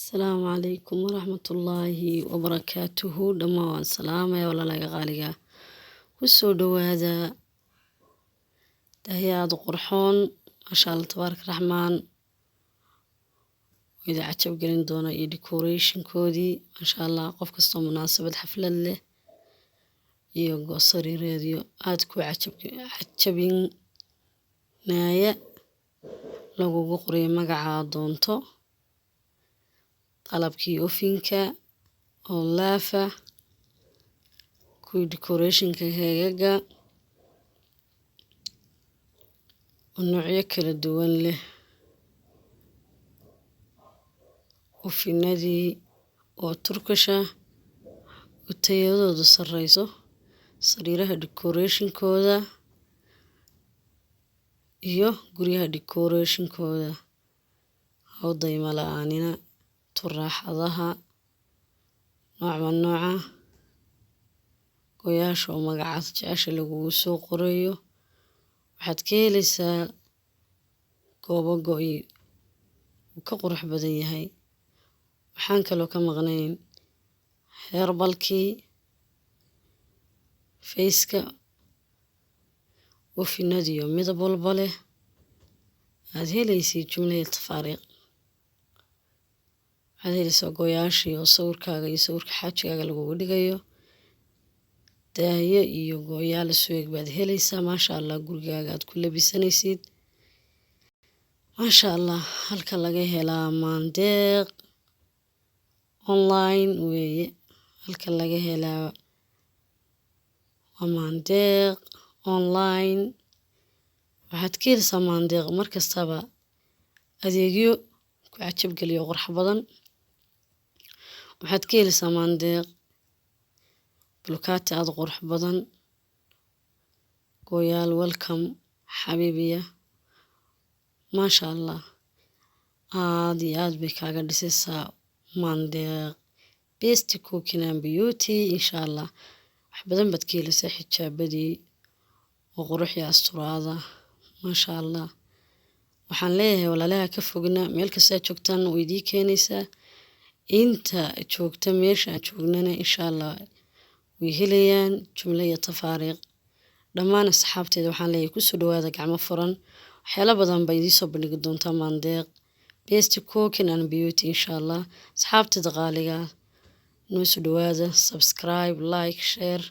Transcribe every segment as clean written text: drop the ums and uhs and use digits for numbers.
السلام عليكم ورحمة الله وبركاته. دمان سلام يا ولا لا غالية وسودو هذا تهياد قرحون ما شاء الله تبارك الرحمن. وإذا عجب قلن دونا ديكوريشن كودي ما شاء الله قف كستو مناسبة حفلة له يوغو صرير راديو آدكو عجبين نايا لوغو قري مقعا دونتو qalabkii ofinka oo laafa kuwii decorationka keegaga oo noocyo kala duwan leh ofinadii oo turkisha oo tayadoodu sareyso sariiraha decorationkooda iyo guryaha decorationkooda hawday mala'aanina turaxadaha nooca goyaasha oo magacaas jecesha lagugu soo qorayo waxaad ka helaysaa goobo go'i ka qurux badan yahay. waxaan kaloo ka maqnayn heerbalkii faceka ofinadiyo midab walba leh aad helaysid jumlada tafaariiq هذه goyaashii oo sawirkaaga iyo sawirka xaajigaaga lagugu dhigayo daahiye iyo goyaal suuq baad helaysaa maasha Allah gurigaaga aad ku labisanaysid maasha Allah. halka laga helaa maandeeq online weeye halka laga helaa maandeeq online waxaad ka helsaa maandeeq markastaba adeegyo ku cajab galiyo qurux badan. waxaad ka helsaa maandeeq bulkaati aad qurux badan goyaal welcome xabiibiya maasha Allah aad iyo aad bay kaaga dhisaysaa maandeeq best cooking and beauty insha Allah. wax badan baad ka helaysaa xijaabadii oo qurux iyo asturaada maasha Allah. waxaan leeyahay walaalaha ka fogna meel kasta joogtaan oo idii keenaysaa inta joogta meesha joognana insha Allah way helayaan jumla iyo tafaariiq. dhammaan asxaabteeda waxaan leeyahay ku soo dhawaada gacmo furan waxyaalo badan bay idii soo bandhigi doontaa maandeeq best cooking and beauty insha Allah. asxaabteeda qaaliga noo soo dhawaada subscribe like share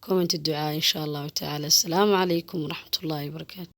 comment ducaa insha Allah ta'ala. assalaamu calaykum waraxmatullaahi wabarakaatu.